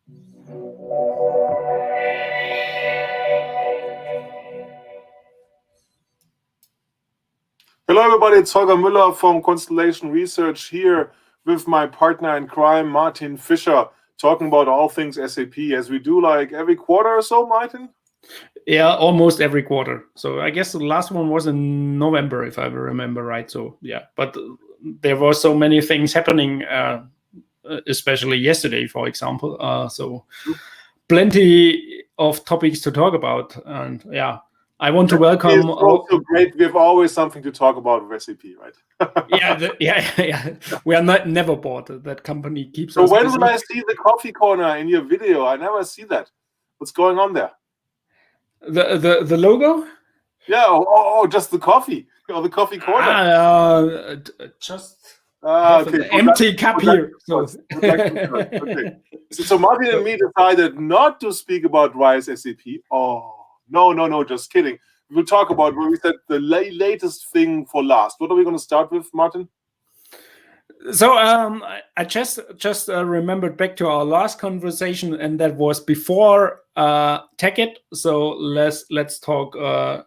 Hello, everybody. It's Holger Müller from Constellation Research here with my partner in crime, Martin Fischer, talking about all things SAP, as we do like every quarter or so, Martin? Yeah, almost every quarter. So I guess the last one was in November, if I remember right. So yeah, but there were so many things happening, especially yesterday, for example. So plenty of topics to talk about. And yeah, I want to welcome. It's also great. We have always something to talk about with SAP, right? yeah. We are never bored. That company keeps so us when busy. will I see the coffee corner in your video? I never see that. What's going on there? The logo? Yeah. Just the coffee or the coffee corner. Just okay. an empty cup here. Okay. So Martin and me decided not to speak about RISE SAP. Oh, no, just kidding. We'll talk about what we said the latest thing for last. What are we going to start with, Martin? So I just remembered back to our last conversation, and that was before TechEd. So let's talk a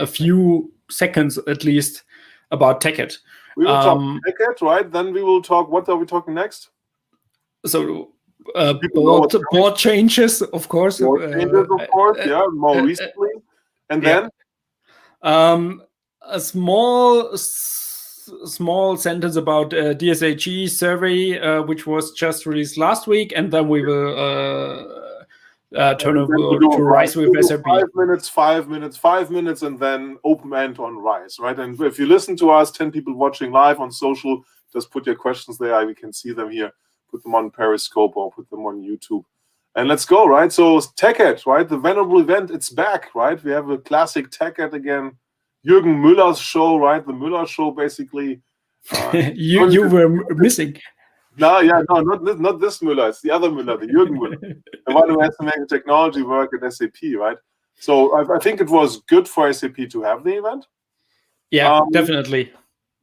few seconds at least about TechEd. We will talk TechEd, right? Then we will talk. What are we talking next? So board changes, of course. Board changes, of course. Yeah, more recently, and then a small sentence about DSAG survey, which was just released last week, and then we will turn over to RISE with SAP. 5 minutes, and then open end on RISE, right? And if you listen to us, 10 people watching live on social, just put your questions there. We can see them here. Put them on Periscope or put them on YouTube. And let's go, right? So TechEd, right? The venerable event, it's back, right? We have a classic TechEd again. Jürgen Müller's show, right? The Müller show, basically. You were missing. No, not this Müller. It's the other Müller, the Jürgen Müller, the one who has to make the technology work at SAP, right? So I think it was good for SAP to have the event. Yeah, definitely.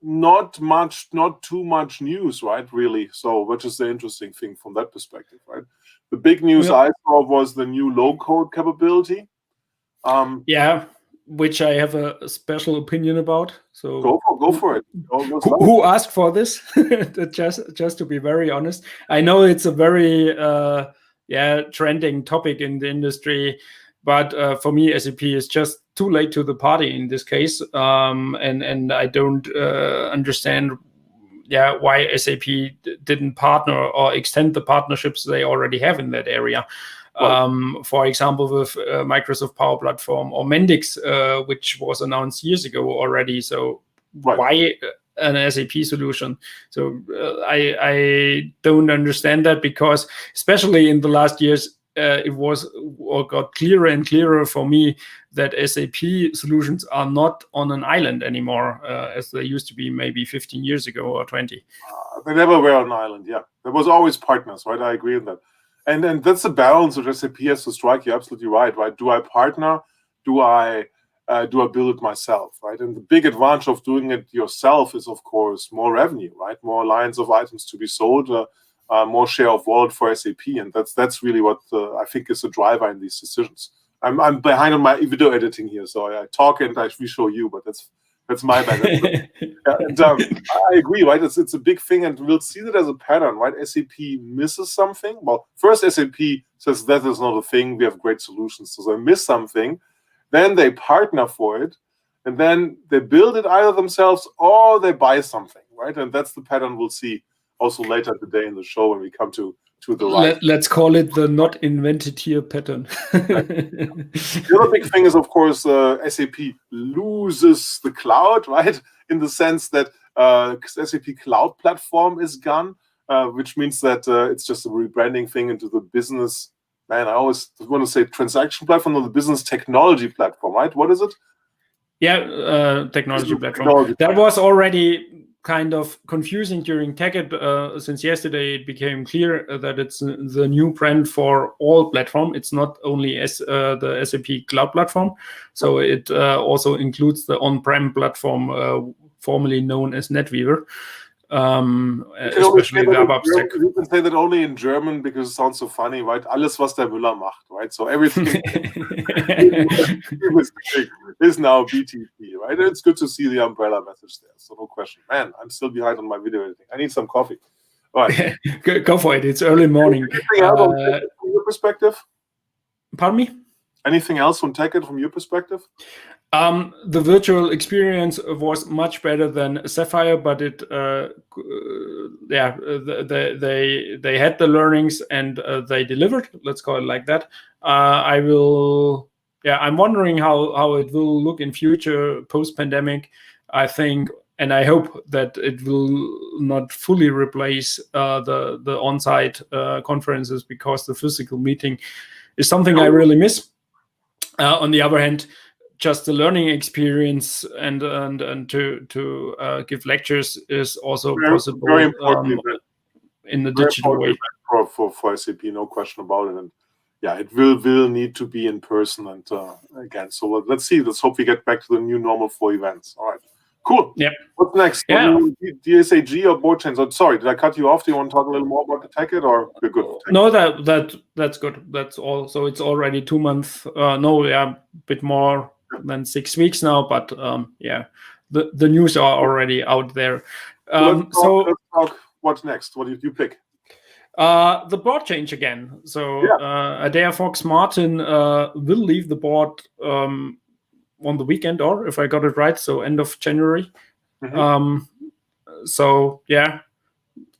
Not too much news, right? Really. So, which is the interesting thing from that perspective, right? The big news I saw was the new low-code capability. Which I have a special opinion about. So go for it. Who asked for this? just to be very honest, I know it's a very trending topic in the industry, but for me, SAP is just too late to the party in this case, and I don't understand why SAP didn't partner or extend the partnerships they already have in that area. For example, with Microsoft Power Platform or Mendix, which was announced years ago already. So why an SAP solution? So I don't understand that, because especially in the last years, it got clearer and clearer for me that SAP solutions are not on an island anymore, as they used to be maybe 15 years ago or 20. They never were on an island. Yeah, there was always partners, right? I agree with that. And that's the balance that SAP has to strike. You're absolutely right? Do I partner? Do I build it myself, right? And the big advantage of doing it yourself is, of course, more revenue, right? More lines of items to be sold, more share of wallet for SAP, and that's really what I think is the driver in these decisions. I'm behind on my video editing here, so I talk and we show you, but that's my bad. And I agree, right? It's a big thing, and we'll see that as a pattern, right? SAP misses something. Well, first SAP says that is not a thing. We have great solutions, so they miss something. Then they partner for it, and then they build it either themselves or they buy something, right? And that's the pattern we'll see also later today in the show when we come to the right. Let's call it the not invented here pattern. The other big thing is, of course, SAP loses the cloud, right? In the sense that SAP Cloud Platform is gone, which means that it's just a rebranding thing into the business. Man, I always want to say transaction platform or the business technology platform, right? What is it? Yeah, technology platform. That was already kind of confusing during TechEd. Since yesterday, it became clear that it's the new brand for all platform. It's not only the SAP Cloud Platform. So it also includes the on-prem platform, formerly known as NetWeaver. especially the ABAP stack. You can say that only in German because it sounds so funny, right? Alles, was der Müller macht, right? So everything is now BTP, right? It's good to see the umbrella message there, so no question. Man, I'm still behind on my video editing. I need some coffee. All right. Go for it. It's early morning. Anything else from your perspective? Pardon me? Anything else from TechEd from your perspective? The virtual experience was much better than Sapphire, but it, they had the learnings and they delivered. Let's call it like that. I'm wondering how it will look in future post-pandemic. I think, and I hope that it will not fully replace the on-site conferences, because the physical meeting is something I really miss. On the other hand, just the learning experience and to give lectures is also possible very important in the digital way. For SAP, no question about it. And yeah, it will need to be in person. And again, so let's see. Let's hope we get back to the new normal for events. All right, cool. Yeah. What's next? Yeah. DSAG or board changes? Oh, sorry, did I cut you off? Do you want to talk a little more about the TechEd, or we're good? No, that's good. That's all. So it's already 2 months. A bit more than 6 weeks now, but the news are already out there. Let's talk what's next. What did you pick? The board change again. So Adair Fox Martin will leave the board on the weekend, or if I got it right, so end of January. Mm-hmm.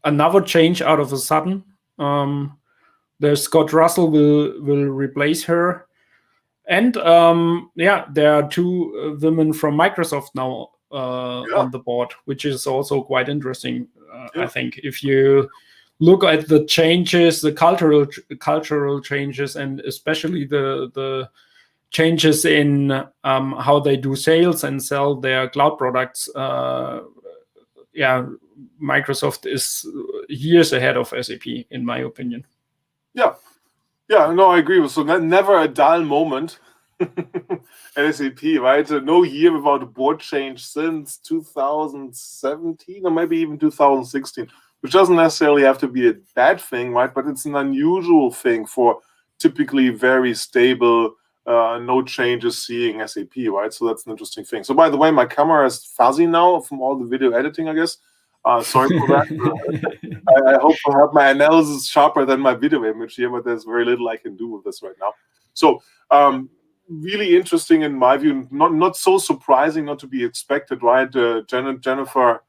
Another change out of a sudden. There's Scott Russell will replace her. And there are 2 women from Microsoft now on the board, which is also quite interesting. I think if you look at the changes, the cultural changes, and especially the changes in how they do sales and sell their cloud products, Microsoft is years ahead of SAP, in my opinion. Yeah, no, I agree. So never a dull moment at SAP, right? No year without a board change since 2017 or maybe even 2016, which doesn't necessarily have to be a bad thing, right? But it's an unusual thing for typically very stable, no changes seeing SAP, right? So that's an interesting thing. So by the way, my camera is fuzzy now from all the video editing, I guess. Sorry for that. I hope I have my analysis sharper than my video image here, but there's very little I can do with this right now. So really interesting in my view, not so surprising, not to be expected, right? Jennifer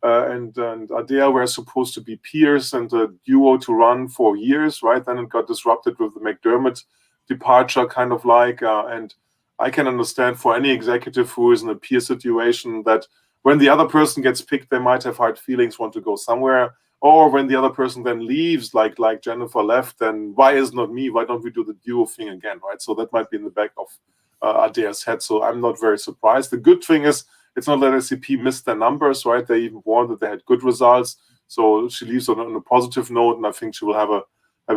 and Adair were supposed to be peers and a duo to run for years, right? Then it got disrupted with the McDermott departure, kind of like, and I can understand for any executive who is in a peer situation that when the other person gets picked, they might have hard feelings, want to go somewhere. Or when the other person then leaves, like Jennifer left, then why is not me? Why don't we do the duo thing again, right? So that might be in the back of Adair's head. So I'm not very surprised. The good thing is it's not that SAP missed their numbers, right? They even warned that they had good results. So she leaves on a positive note, and I think she will have a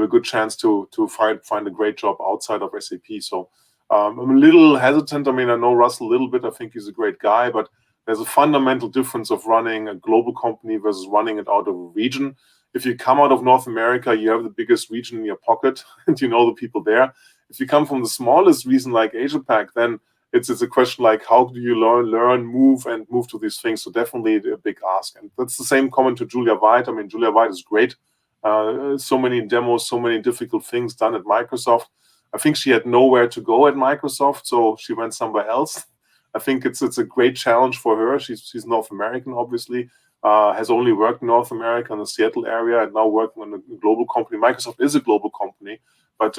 good chance to find a great job outside of SAP. So I'm a little hesitant. I mean, I know Russell a little bit. I think he's a great guy, but there's a fundamental difference of running a global company versus running it out of a region. If you come out of North America, you have the biggest region in your pocket and you know the people there. If you come from the smallest region like Asia Pac, then it's a question like, how do you learn, move to these things? So definitely a big ask. And that's the same comment to Julia White. I mean, Julia White is great. So many demos, so many difficult things done at Microsoft. I think she had nowhere to go at Microsoft, so she went somewhere else. I think it's a great challenge for her. She's North American, obviously, has only worked in North America in the Seattle area, and now working on a global company. Microsoft is a global company, but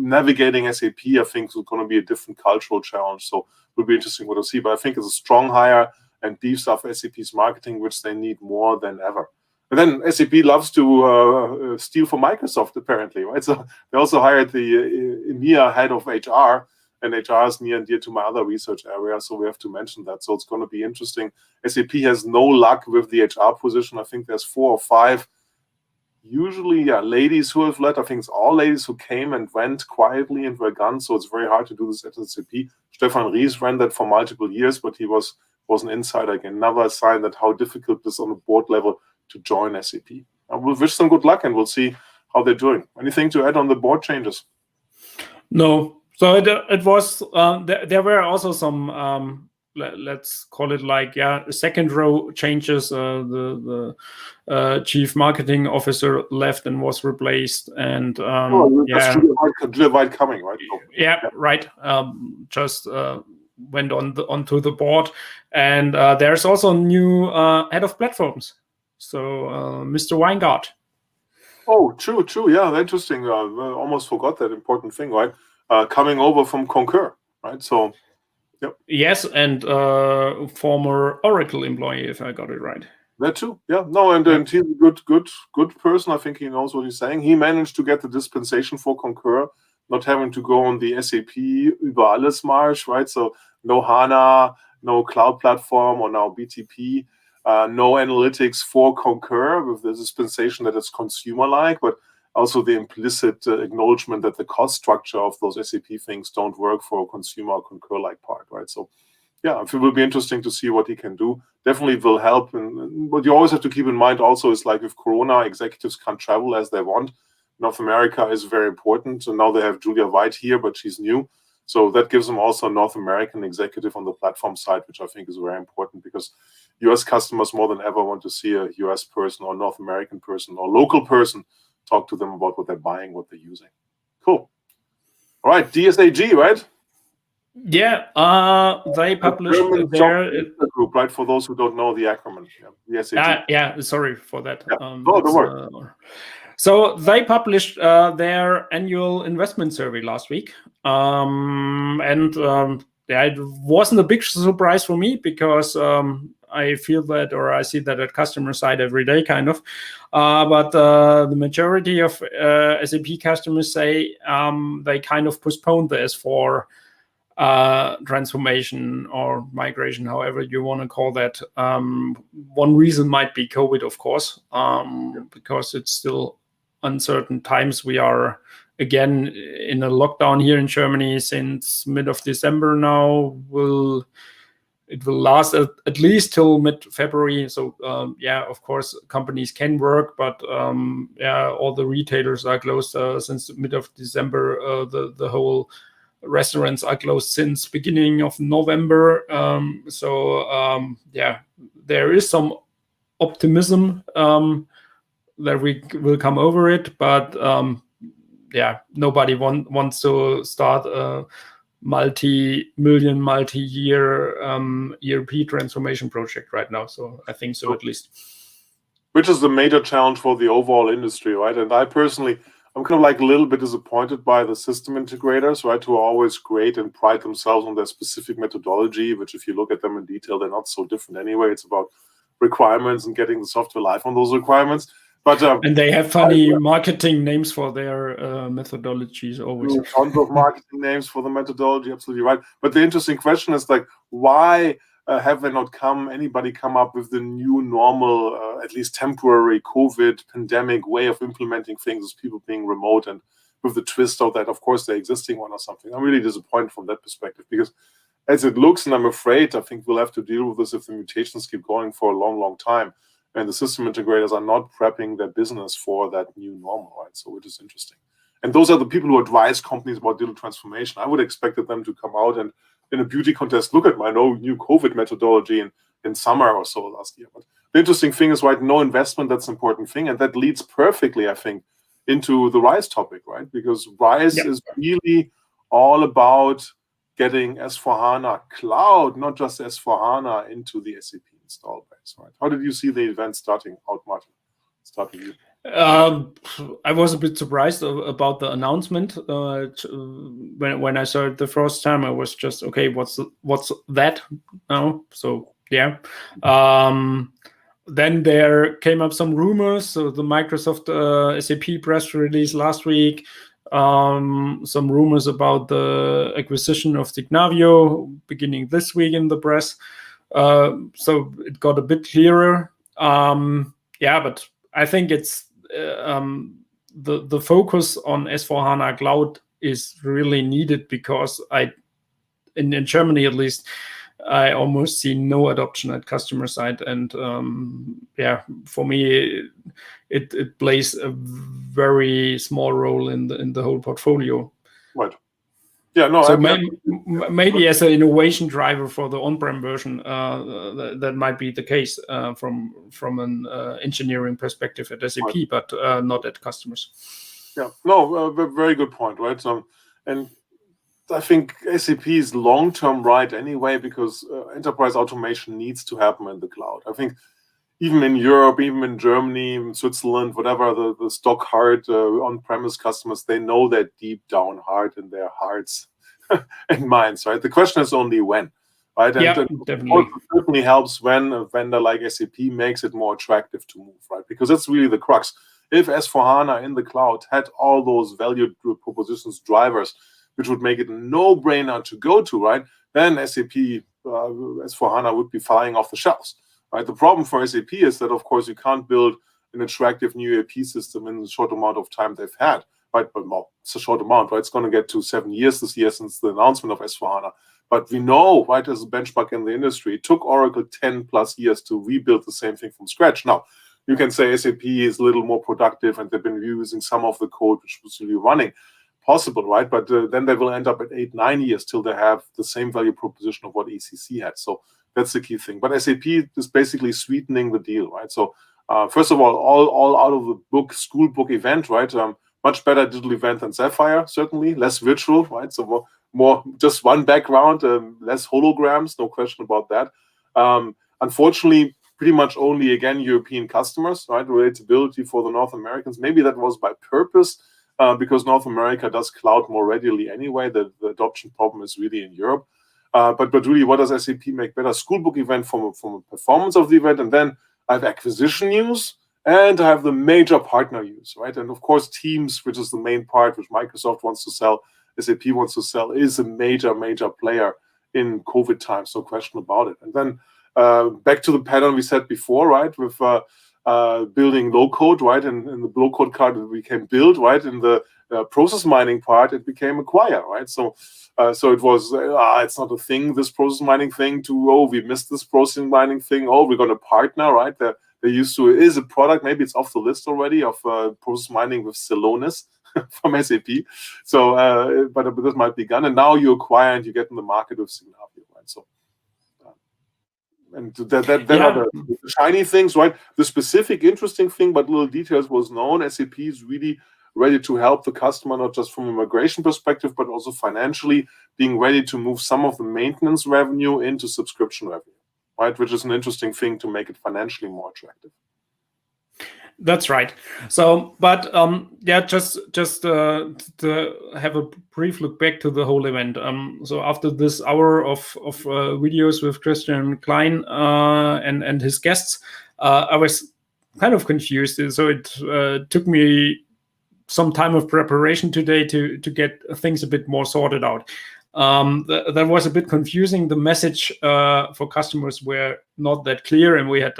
navigating SAP, I think, is going to be a different cultural challenge. So it will be interesting what to see. But I think it's a strong hire and beefs up SAP's marketing, which they need more than ever. And then SAP loves to steal from Microsoft, apparently, right? So they also hired the EMEA head of HR. And HR is near and dear to my other research area, so we have to mention that. So it's going to be interesting. SAP has no luck with the HR position. I think there's 4 or 5, usually, ladies who have led. I think it's all ladies who came and went quietly and were gone. So it's very hard to do this at SAP. Stefan Ries ran that for multiple years, but he was an insider again. Another sign that how difficult it is on the board level to join SAP. I will wish them good luck, and we'll see how they're doing. Anything to add on the board changes? No. So it was there were also some let's call it like second row changes. The chief marketing officer left and was replaced, and Julia White coming, right? Right. Just went onto the board, and there's also a new head of platforms. So Mr. Weingart. Oh, true. Yeah, interesting. I almost forgot that important thing, right? Coming over from Concur, right? So, yep. Yes, and former Oracle employee, if I got it right. That too, yeah. No, and he's a good person. I think he knows what he's saying. He managed to get the dispensation for Concur, not having to go on the SAP über alles Marsch, right? So no HANA, no cloud platform, or now BTP, no analytics for Concur with the dispensation that is consumer-like, but also the implicit acknowledgement that the cost structure of those SAP things don't work for a consumer or Concur-like part, right? So, yeah, it will be interesting to see what he can do. Definitely will help. And what you always have to keep in mind also is, like, with Corona, executives can't travel as they want. North America is very important. So now they have Julia White here, but she's new. So that gives them also a North American executive on the platform side, which I think is very important, because US customers more than ever want to see a US person or North American person or local person talk to them about what they're buying, what they're using. Cool. All right, DSAG, right? Yeah, they published their group, right? For those who don't know the acronym, yeah. Sorry for that. Yeah. Don't worry. So they published their annual investment survey last week, and it wasn't a big surprise for me, because I feel that, or I see that at customer side every day, kind of. But the majority of SAP customers say they kind of postponed the S4 transformation or migration, however you want to call that. One reason might be COVID, of course, because it's still uncertain times. We are again in a lockdown here in Germany since mid of December now. It will last at least till mid-February. So of course companies can work, but all the retailers are closed since mid of December. The whole restaurants are closed since beginning of November. There is some optimism that we will come over it, but nobody wants to start a multi-million, multi-year ERP transformation project right now. So I think so, at least. Which is the major challenge for the overall industry, right? And I personally, I'm kind of like a little bit disappointed by the system integrators, right, who are always great and pride themselves on their specific methodology, which if you look at them in detail, they're not so different anyway. It's about requirements and getting the software live on those requirements. But and they have funny marketing names for their methodologies always. Tons of marketing names for the methodology, absolutely right. But the interesting question is, like, why have they not anybody come up with the new normal, at least temporary COVID pandemic way of implementing things, as people being remote, and with the twist of that, of course, the existing one or something? I'm really disappointed from that perspective, because as it looks, and I'm afraid, I think we'll have to deal with this if the mutations keep going for a long, long time, and the system integrators are not prepping their business for that new normal, right? So, which is interesting. And those are the people who advise companies about digital transformation. I would expect them to come out and in a beauty contest, look at my new COVID methodology in summer or so last year. But the interesting thing is, right, no investment, that's an important thing. And that leads perfectly, I think, into the RISE topic, right? Because RISE is really all about getting S4HANA Cloud, not just S4HANA, into the SAP install base, right? How did you see the event starting out, Martin? Start with you. I was a bit surprised about the announcement. When I saw it the first time, I was just, okay, what's that now? So yeah. Then there came up some rumors. So the Microsoft SAP press release last week, some rumors about the acquisition of Signavio beginning this week in the press. So it got a bit clearer. But I think it's the focus on S4HANA Cloud is really needed, because in Germany at least, I almost see no adoption at customer side, and for me, it plays a very small role in the whole portfolio. Right. Yeah. No. So maybe as an innovation driver for the on-prem version, that might be the case from an engineering perspective at SAP, right. But not at customers. Yeah. No. Very good point. Right. And I think SAP is long-term right anyway, because enterprise automation needs to happen in the cloud. I think even in Europe, even in Germany, in Switzerland, whatever, the stock hard on-premise customers, they know that deep down heart in their hearts and minds, right? The question is only when, right? And definitely. It certainly helps when a vendor like SAP makes it more attractive to move, right? Because that's really the crux. If S4HANA in the cloud had all those value propositions, drivers, which would make it a no-brainer to go to, right? Then SAP S4HANA would be flying off the shelves. Right. The problem for SAP is that, of course, you can't build an attractive new ERP system in the short amount of time they've had. Right, but well, it's a short amount. Right, it's going to get to 7 years this year since the announcement of S4HANA. But we know, right, as a benchmark in the industry, it took Oracle 10+ years to rebuild the same thing from scratch. Now, you can say SAP is a little more productive, and they've been using some of the code which was really running. Possible, right? But then they will end up at 8-9 years till they have the same value proposition of what ECC had. So that's the key thing. But SAP is basically sweetening the deal, right? So first of all out of the book, school book event, right? Much better digital event than Sapphire, certainly. Less virtual, right? So more just one background, less holograms, no question about that. Unfortunately, pretty much only, again, European customers, right? Relatability for the North Americans. Maybe that was by purpose, because North America does cloud more readily anyway. The adoption problem is really in Europe. But really, what does SAP make better? Schoolbook event from a performance of the event, and then I have acquisition news, and I have the major partner use, right? And of course, Teams, which is the main part, which Microsoft wants to sell, SAP wants to sell, is a major player in COVID times, no question about it. And then back to the pattern we said before, right? With building low code, right? And in the low code part, it became build, right? In the process mining part, it became acquire, right? So it was, it's not a thing, this process mining thing, we missed this process mining thing, we're going to partner, right? They used to, it is a product, maybe it's off the list already, of process mining with Celonis from SAP. So, but this might be gone. And now you acquire and you get in the market with Signavio, right? So, and that are the shiny things, right? The specific interesting thing, but little details was known. SAP is really ready to help the customer, not just from a migration perspective, but also financially, being ready to move some of the maintenance revenue into subscription revenue, right? Which is an interesting thing to make it financially more attractive. That's right. So, but just to have a brief look back to the whole event. So after this hour of videos with Christian Klein and his guests, I was kind of confused. So it took me some time of preparation today to get things a bit more sorted out. That was a bit confusing. The message for customers were not that clear, and we had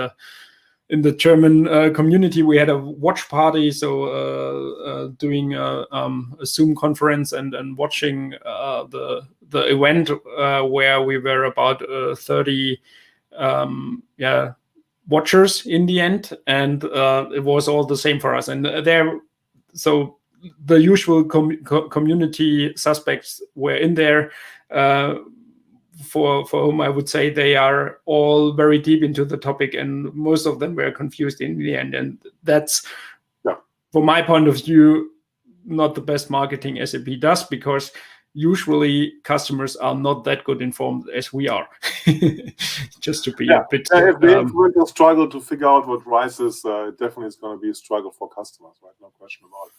in the German community, we had a watch party, so doing a Zoom conference and watching the event where we were about 30 watchers in the end, and it was all the same for us. And so the usual community suspects were in there, for whom I would say they are all very deep into the topic, and most of them were confused in the end. And that's, from my point of view, not the best marketing SAP does, because usually customers are not that good informed as we are. Just to be a bit... if they will struggle to figure out what RISE is, it definitely is going to be a struggle for customers, right? No question about it.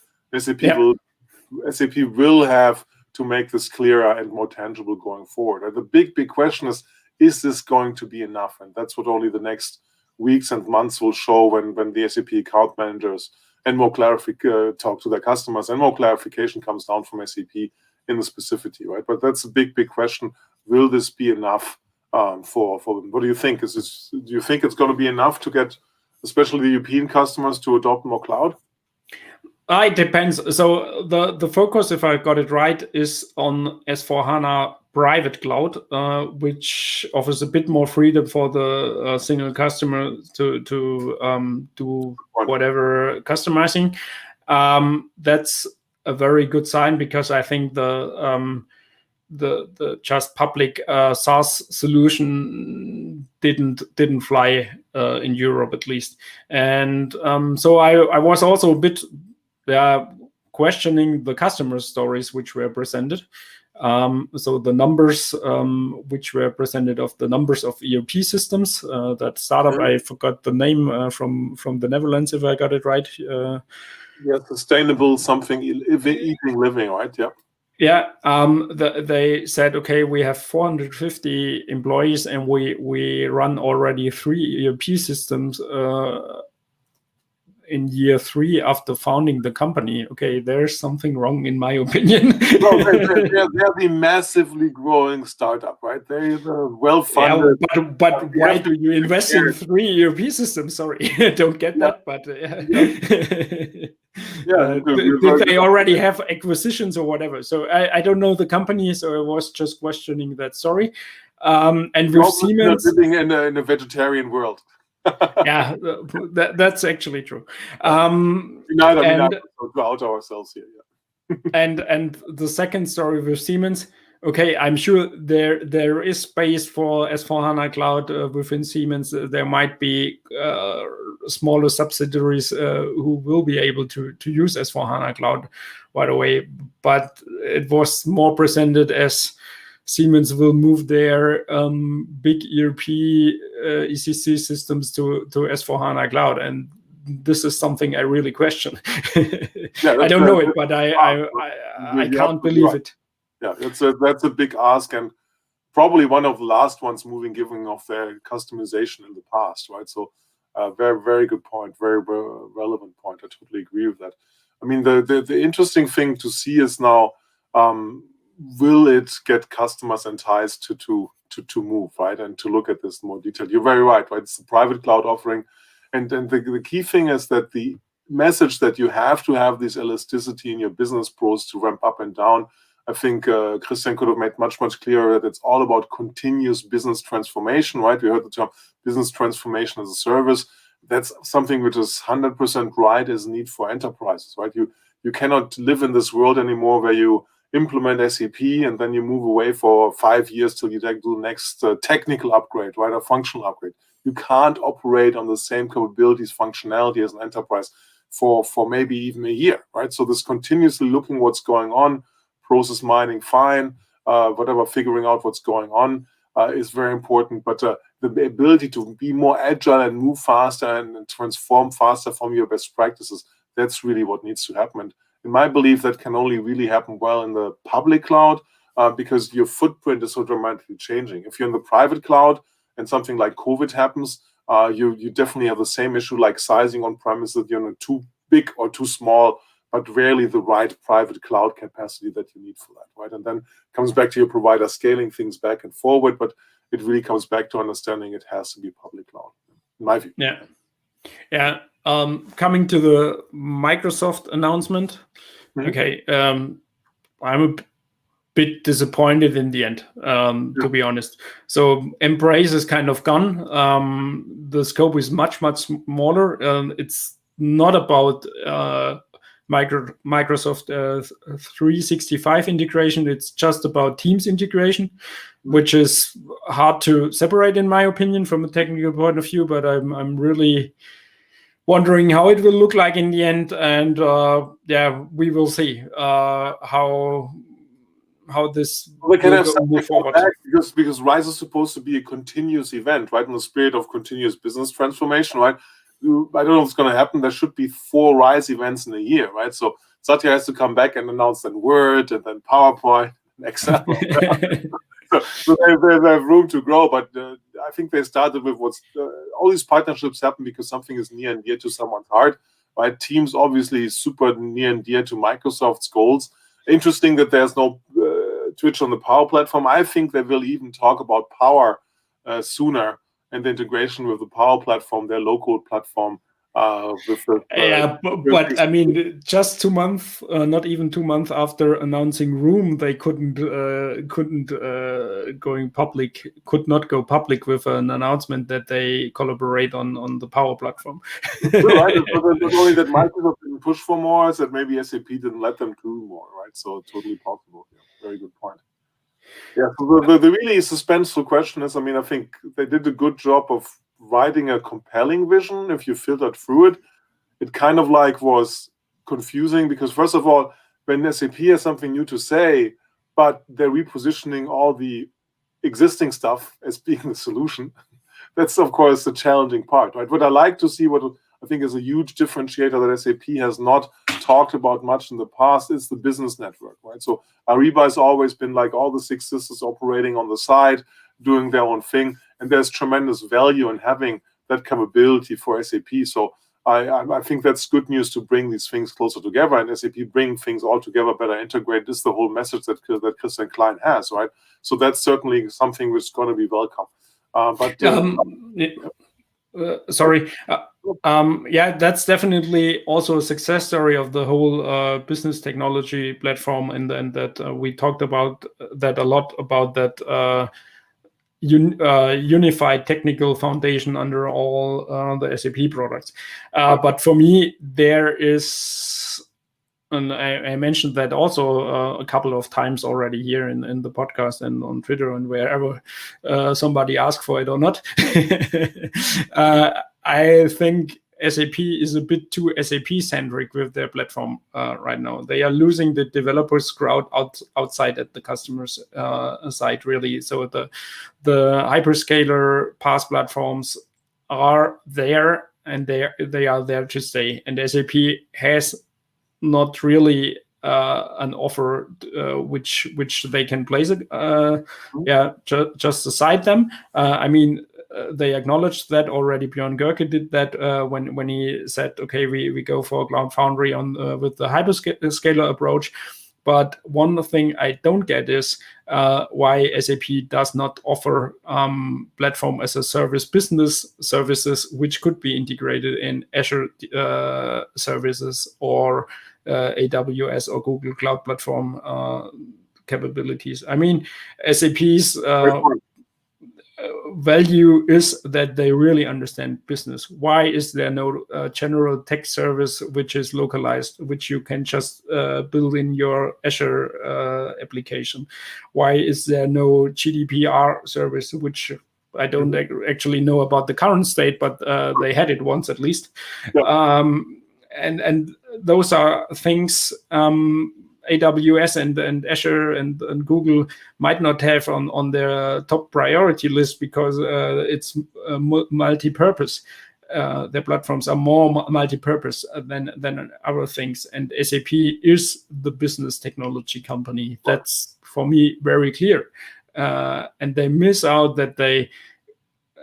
SAP will have to make this clearer and more tangible going forward. And the big question is this going to be enough? And that's what only the next weeks and months will show, when the SAP account managers and more talk to their customers, and more clarification comes down from SAP in the specificity, right? But that's a big question. Will this be enough for them? What do you think? Do you think it's going to be enough to get, especially the European customers, to adopt more cloud? It depends. So the focus, if I got it right, is on S4HANA private cloud, which offers a bit more freedom for the single customer to do whatever customizing. That's a very good sign, because I think the just public SaaS solution didn't fly in Europe, at least. And so I was also a bit questioning the customer stories which were presented. So the numbers which were presented of the numbers of ERP systems, that startup, I forgot the name, from the Netherlands, if I got it right. Sustainable something, eating, living, right? Yeah. Yeah, they said, okay, we have 450 employees and we run already 3 ERP systems in year 3 after founding the company. Okay, there's something wrong, in my opinion. No, they're the massively growing startup, right? They're well-funded. Yeah, but why do you invest in 3 ERP systems? Sorry, I don't get that. But did they already have acquisitions or whatever? So I don't know the company, so I was just questioning that. Sorry. And with Siemens, living in a vegetarian world. Yeah, that's actually true. We out ourselves here. Yeah. and the second story with Siemens. Okay, I'm sure there is space for S/4HANA Cloud within Siemens. There might be smaller subsidiaries who will be able to use S/4HANA Cloud right away, but it was more presented as Siemens will move their big ERP ECC systems to S/4HANA Cloud, and this is something I really question. I don't know it, but I can't believe it. Yeah, that's a big ask, and probably one of the last ones moving, given of their customization in the past, right? So, very, very good point, very relevant point. I totally agree with that. I mean, the interesting thing to see is now, will it get customers enticed to move, right, and to look at this in more detail? You're very right? It's a private cloud offering, and the key thing is that the message that you have to have this elasticity in your business pros to ramp up and down. I think Christian could have made much clearer that it's all about continuous business transformation, right? We heard the term business transformation as a service. That's something which is 100% right as a need for enterprises, right? You cannot live in this world anymore where you implement SAP and then you move away for 5 years till you do the next technical upgrade, right, or functional upgrade. You can't operate on the same capabilities, functionality as an enterprise for maybe even a year, right? So this continuously looking what's going on, process mining, fine, whatever, figuring out what's going on is very important. But the ability to be more agile and move faster and transform faster from your best practices, that's really what needs to happen. And in my belief, that can only really happen well in the public cloud because your footprint is so dramatically changing. If you're in the private cloud and something like COVID happens, you definitely have the same issue like sizing on premises. You're too big or too small, but rarely the right private cloud capacity that you need for that, right? And then comes back to your provider scaling things back and forward, but it really comes back to understanding it has to be public cloud, in my view. Yeah. Coming to the Microsoft announcement, okay, I'm a bit disappointed in the end, to be honest. So Embrace is kind of gone. The scope is much smaller. It's not about Microsoft 365 integration. It's just about Teams integration, which is hard to separate, in my opinion, from a technical point of view. But I'm really wondering how it will look like in the end, and we will see how this we can have move forward. Because RISE is supposed to be a continuous event, right? In the spirit of continuous business transformation, right? I don't know what's going to happen. There should be 4 RISE events in a year, right? So Satya has to come back and announce then Word and then PowerPoint and Excel. So they have room to grow, but I think they started with all these partnerships happen because something is near and dear to someone's heart, right? Teams obviously super near and dear to Microsoft's goals. Interesting that there's no Twitch on the Power Platform. I think they will even talk about Power sooner and the integration with the Power Platform, their local platform, with the but I mean, just 2 months, not even 2 months after announcing Room, they could not go public with an announcement that they collaborate on the Power Platform. Right. It's not only that Microsoft didn't push for more, it's that maybe SAP didn't let them do more, right? So totally possible. Yeah, very good point. Yeah, so the really suspenseful question is, I mean, I think they did a good job of writing a compelling vision. If you filtered through it, it kind of like was confusing because first of all, when SAP has something new to say, but they're repositioning all the existing stuff as being the solution, that's of course the challenging part, right? What I like to see, what I think is a huge differentiator that SAP has not talked about much in the past, is the business network, right? So Ariba has always been like all the 6 systems operating on the side, doing their own thing, and there's tremendous value in having that capability for SAP. So I think that's good news to bring these things closer together, and SAP bring things all together better integrated. This is the whole message that Christian Klein has, right? So that's certainly something which is going to be welcome. Sorry. That's definitely also a success story of the whole business technology platform, and that we talked about that a lot, about that unified technical foundation under all the SAP products. But for me, there is, and I mentioned that also a couple of times already here in the podcast and on Twitter and wherever somebody asked for it or not. I think SAP is a bit too SAP-centric with their platform right now. They are losing the developers crowd outside at the customer's side, really. So the hyperscaler PaaS platforms are there, and they are there to stay. And SAP has not really an offer which they can place it. Just aside them. I mean, they acknowledged that already. Björn Görke did that when he said, okay, we go for Cloud Foundry with the hyperscaler approach. But one thing I don't get is why SAP does not offer platform as a service business services, which could be integrated in Azure services or AWS or Google Cloud Platform capabilities. I mean, SAP's value is that they really understand business. Why is there no general tech service which is localized, which you can just build in your Azure application? Why is there no GDPR service, which I don't actually know about the current state, but they had it once at least. Yeah. And those are things AWS and Azure and Google might not have on their top priority list because it's multi-purpose. Their platforms are more multi-purpose than other things. And SAP is the business technology company. That's, for me, very clear. And they miss out that they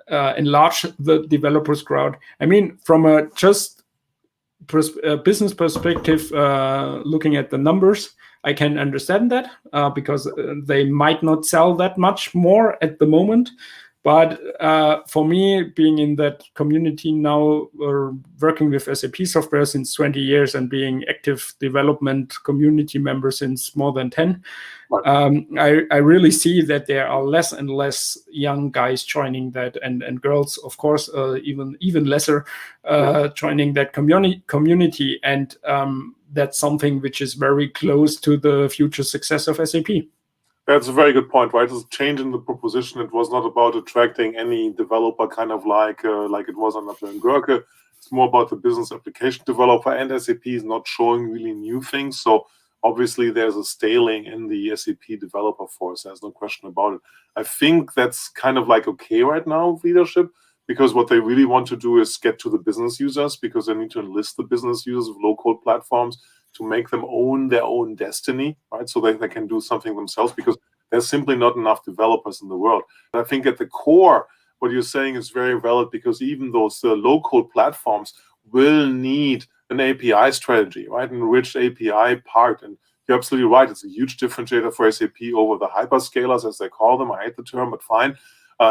enlarge the developers crowd. I mean, from a just business perspective, looking at the numbers, I can understand that because they might not sell that much more at the moment. But for me, being in that community now, or working with SAP software since 20 years and being active development community member since more than 10, I really see that there are less and less young guys joining that, and girls, of course, even lesser joining that community. And that's something which is very close to the future success of SAP. That's a very good point, right? It's a change in the proposition. It was not about attracting any developer kind of like it was under Björn Görke. It's more about the business application developer, and SAP is not showing really new things. So obviously there's a staling in the SAP developer force. There's no question about it. I think that's kind of like okay right now with leadership, because what they really want to do is get to the business users, because they need to enlist the business users of low-code platforms to make them own their own destiny, right? So they can do something themselves, because there's simply not enough developers in the world. And I think at the core, what you're saying is very valid, because even those low-code platforms will need an API strategy, right? An enriched API part. And you're absolutely right. It's a huge differentiator for SAP over the hyperscalers, as they call them. I hate the term, but fine.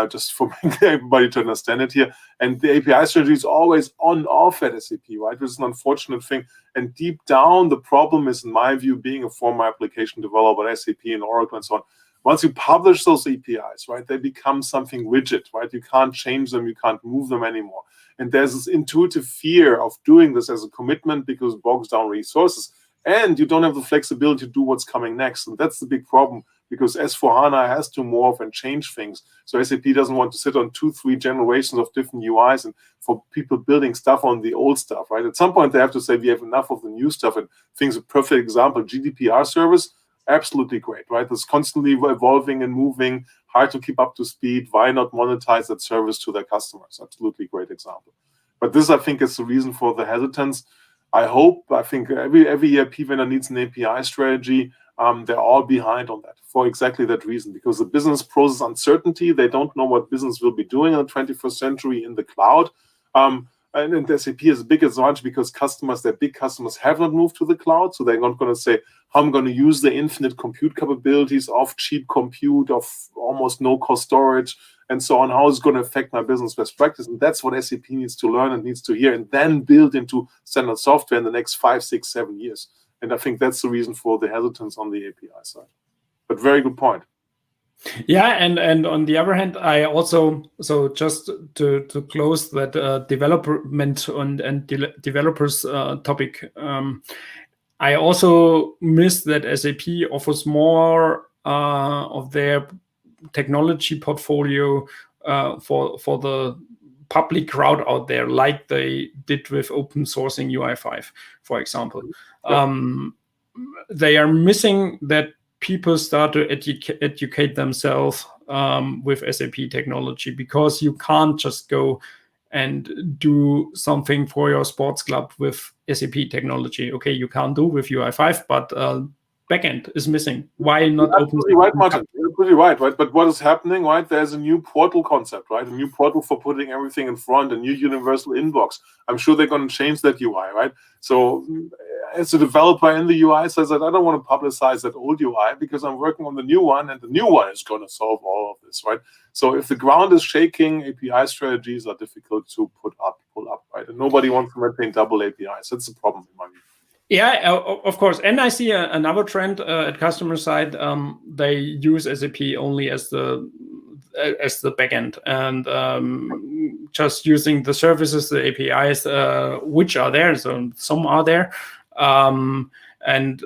just for everybody to understand it here. And the API strategy is always on-off at SAP, right? Which is an unfortunate thing. And deep down, the problem is, in my view, being a former application developer at SAP and Oracle and so on, once you publish those APIs, right, they become something rigid, right? You can't change them, you can't move them anymore. And there's this intuitive fear of doing this as a commitment because it bogs down resources. And you don't have the flexibility to do what's coming next. And that's the big problem, because S/4HANA has to morph and change things. So SAP doesn't want to sit on 2-3 generations of different UIs and for people building stuff on the old stuff, right? At some point, they have to say, we have enough of the new stuff. And things, a perfect example, GDPR service, absolutely great, right? It's constantly evolving and moving, hard to keep up to speed. Why not monetize that service to their customers? Absolutely great example. But this, I think, is the reason for the hesitance. I think every ERP vendor needs an API strategy. They're all behind on that for exactly that reason, because the business process uncertainty, they don't know what business will be doing in the 21st century in the cloud. And SAP has a big advantage because their big customers have not moved to the cloud. So they're not going to say, how I'm going to use the infinite compute capabilities of cheap compute, of almost no cost storage, and so on. How is it going to affect my business best practice? And that's what SAP needs to learn and needs to hear, and then build into standard software in the next 5, 6, 7 years. And I think that's the reason for the hesitance on the API side. But very good point. Yeah, and on the other hand, I also, so just to close that development and developers topic, I also miss that SAP offers more of their technology portfolio for the public crowd out there, like they did with open sourcing UI5, for example. Yeah. They are missing that people start to educate themselves with SAP technology, because you can't just go and do something for your sports club with SAP technology. Okay, you can't do with UI5, but backend is missing. Why not open? Absolutely right, Martin. You're pretty right. But what is happening, right? There's a new portal concept, right? A new portal for putting everything in front, a new universal inbox. I'm sure they're going to change that UI, right? So as a developer in the UI says that I don't want to publicize that old UI because I'm working on the new one, and the new one is going to solve all of this, right? So if the ground is shaking, API strategies are difficult to pull up, right? And nobody wants to maintain double APIs. That's the problem in my view. Yeah, of course. And I see another trend at customer side. They use SAP only as the backend, and just using the services, the APIs, which are there. So some are there. It's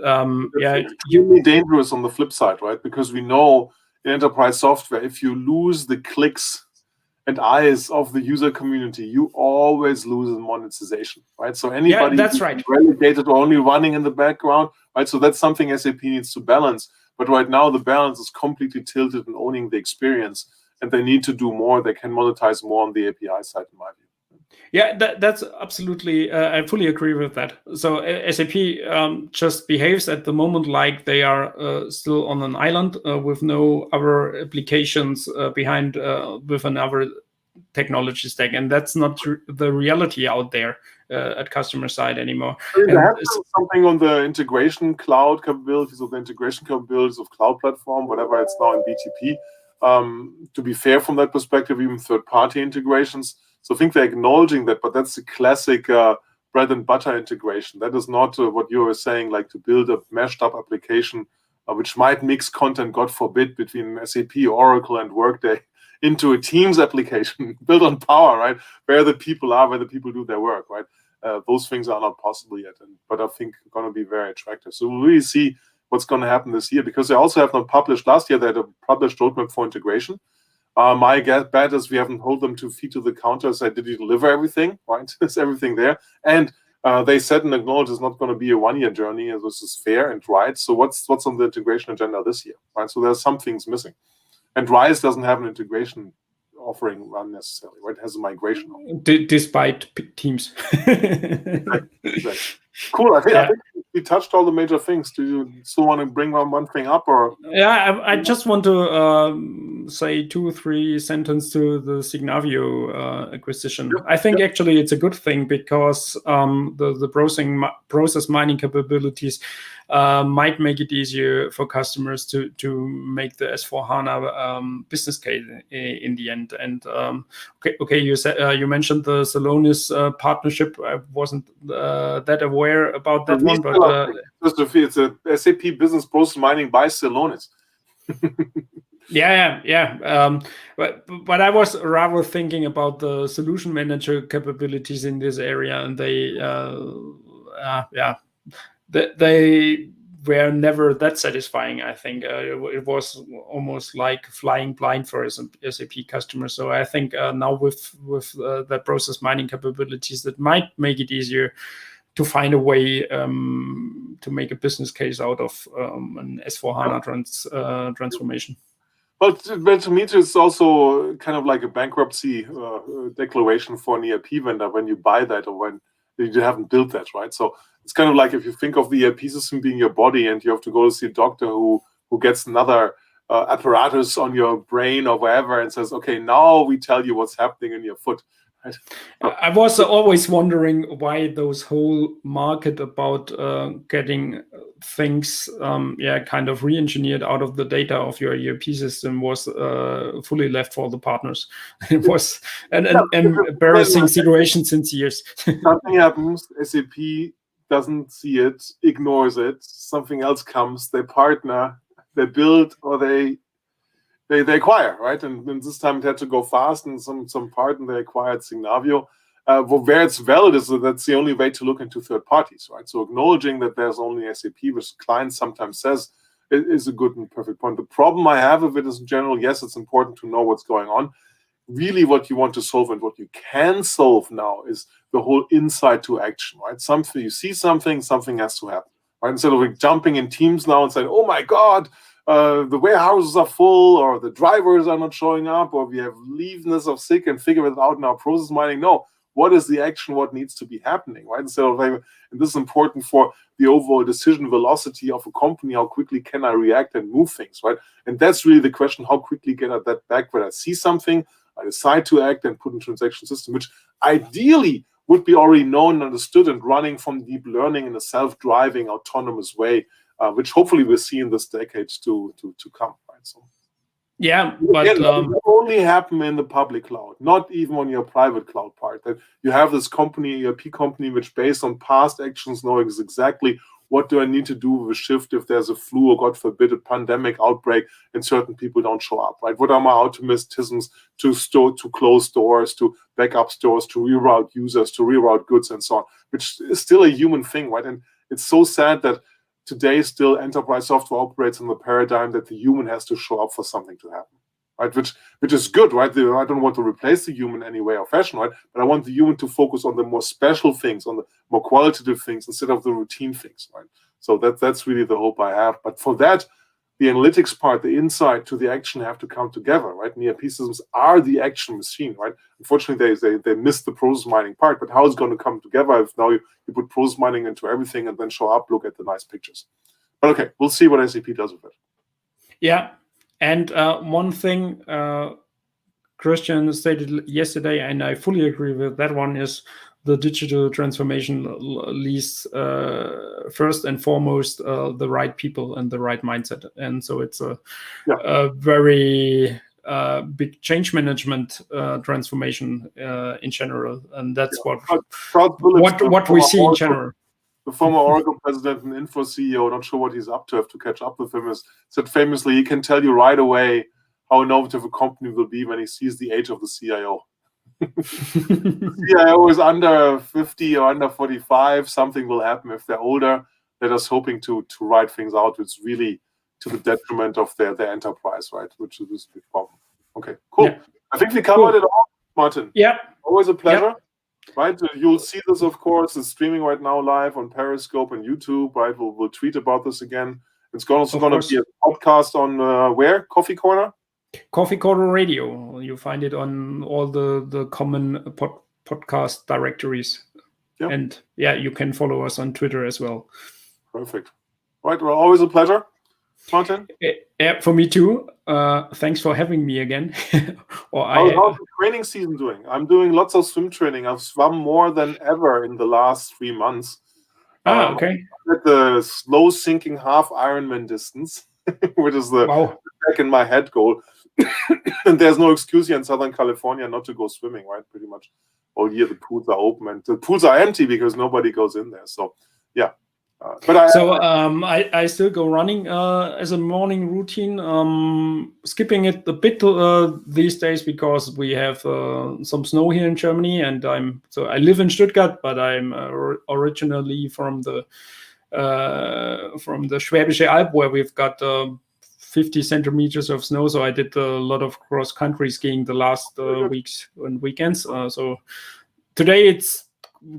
extremely dangerous on the flip side, right? Because we know in enterprise software, if you lose the clicks and eyes of the user community, you always lose in monetization, right? So anybody that's right. relegated or only running in the background, right? So that's something SAP needs to balance. But right now, the balance is completely tilted in owning the experience, and they need to do more. They can monetize more on the API side, in my view. Yeah, that's absolutely, I fully agree with that. So SAP just behaves at the moment like they are still on an island with no other applications behind with another technology stack. And that's not the reality out there at customer side anymore. They have something on the integration cloud capabilities, or the integration capabilities of Cloud Platform, whatever it's now in BTP. To be fair from that perspective, even third-party integrations. So I think they're acknowledging that, but that's the classic bread and butter integration. That is not what you were saying, like to build a meshed up application which might mix content, God forbid, between SAP, Oracle, and Workday into a Teams application built on Power, right? Where the people are, where the people do their work, right? Those things are not possible yet, but I think going to be very attractive. So we'll really see what's going to happen this year, because they also have not published, last year they had a published roadmap for integration. My bet is we haven't hold them to feet to the counter, say, did you deliver everything, right? Is everything there? And they said and acknowledged it's not going to be a one-year journey, and this is fair and right. So what's on the integration agenda this year, right? So there's some things missing. And RISE doesn't have an integration offering run necessarily, right? It has a migration offering. Despite Teams. Exactly. Cool. I think we touched all the major things. Do you still want to bring one thing up, or? Yeah, I just want to say 2 or 3 sentences to the Signavio acquisition. I think actually it's a good thing because the process mining capabilities might make it easier for customers to make the S4HANA business case in the end. And okay, you mentioned the Celonis partnership. I wasn't that aware about that one, but it's a SAP Business Process Mining by Celonis. Yeah. But I was rather thinking about the solution manager capabilities in this area, and they were never that satisfying. I think it was almost like flying blind for SAP customers. So I think now with the process mining capabilities, that might make it easier to find a way to make a business case out of an S4HANA transformation. But to me, it's also kind of like a bankruptcy declaration for an ERP vendor when you buy that or when you haven't built that, right? So it's kind of like if you think of the ERP system being your body and you have to go to see a doctor who gets another apparatus on your brain or wherever and says, okay, now we tell you what's happening in your foot. I was always wondering why those whole market about getting things kind of re-engineered out of the data of your ERP system was fully left for the partners. It was an embarrassing situation since years. Something happens, SAP doesn't see it, ignores it, something else comes, they partner, they build, or they acquire, right? And this time it had to go fast, and some part, and they acquired Signavio. Where it's valid is that's the only way to look into third parties, right? So acknowledging that there's only SAP, which clients sometimes says, is a good and perfect point. The problem I have with it is in general, yes, it's important to know what's going on. Really what you want to solve and what you can solve now is the whole insight to action, right? Something, you see something has to happen, right? Instead of like jumping in teams now and saying, oh my God, the warehouses are full, or the drivers are not showing up, or we have leaveness of sick and figure it out in our process mining. No, what is the action? What needs to be happening, right? Instead of like, and this is important for the overall decision velocity of a company. How quickly can I react and move things, right? And that's really the question: how quickly get I that back when I see something, I decide to act and put in transaction system, which ideally would be already known and understood and running from deep learning in a self-driving, autonomous way. Which hopefully we'll see in this decade to come, right? So, yeah, but it will only happen in the public cloud, not even on your private cloud part. That you have this company, ERP company, which based on past actions knows exactly what do I need to do with a shift if there's a flu or God forbid a pandemic outbreak and certain people don't show up, right? What are my automatisms to close doors, to back up stores, to reroute users, to reroute goods and so on, which is still a human thing, right? And it's so sad that today, still, enterprise software operates in the paradigm that the human has to show up for something to happen, right? Which is good, right? I don't want to replace the human in any way or fashion, right? But I want the human to focus on the more special things, on the more qualitative things instead of the routine things, right? So that's really the hope I have. But for that, the analytics part, the insight to the action have to come together, right? And ERP systems are the action machine, right? Unfortunately, they missed the process mining part, but how it's going to come together if now you put process mining into everything and then show up, look at the nice pictures. But okay, we'll see what SAP does with it. Yeah, and one thing Christian stated yesterday, and I fully agree with that one, is the digital transformation leads first and foremost the right people and the right mindset. And so it's a very big change management transformation in general. And that's what we see in general. The former Oracle president and Info CEO, not sure what he's up to, have to catch up with him, said famously, he can tell you right away how innovative a company will be when he sees the age of the CIO. The CIO is under 50 or under 45, something will happen. If they're older, they're just hoping to write things out. It's really to the detriment of their enterprise, right? Which is a big problem. Okay, cool. Yeah. I think we covered it all, Martin. Yeah. Always a pleasure. Yeah. Right? You'll see this, of course. It's streaming right now live on Periscope and YouTube, right? We'll tweet about this again. It's also going to be a podcast on where? Coffee Corner? Coffee Corner Radio. You find it on all the common podcast directories. Yeah. And yeah, you can follow us on Twitter as well. Perfect. Right. Well, always a pleasure. Martin? Yeah, for me too. Thanks for having me again. How's the training season doing? I'm doing lots of swim training. I've swum more than ever in the last 3 months. Okay. At the slow sinking half Ironman distance, which is the back in my head goal. And there's no excuse here in Southern California not to go swimming, right? Pretty much all year the pools are open and the pools are empty because nobody goes in there. So yeah. I still go running as a morning routine, skipping it a bit these days because we have some snow here in Germany, and I live in Stuttgart, but I'm originally from the Schwäbische Alb, where we've got 50 centimeters of snow. So I did a lot of cross country skiing the last weeks and weekends. So today it's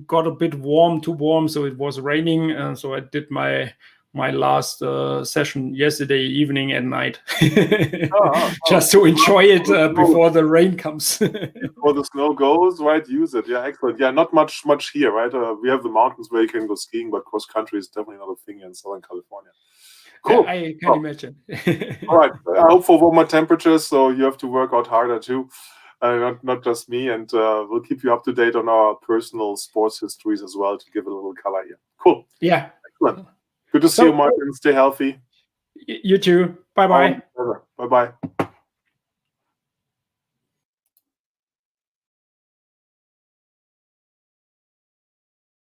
got a bit too warm, so it was raining, so I did my last session yesterday evening at night just to enjoy it before the rain comes. Before the snow goes, right? Use it. Yeah, excellent. Yeah, not much here, right? We have the mountains where you can go skiing, but cross country is definitely not a thing in Southern California. Cool. Yeah, I can imagine. All right. I hope for warmer temperatures, so you have to work out harder too. Not just me, and we'll keep you up to date on our personal sports histories as well to give it a little color here. Cool. Yeah. Excellent. Good to see you, Martin. Stay healthy. You too. Bye-bye. Bye-bye.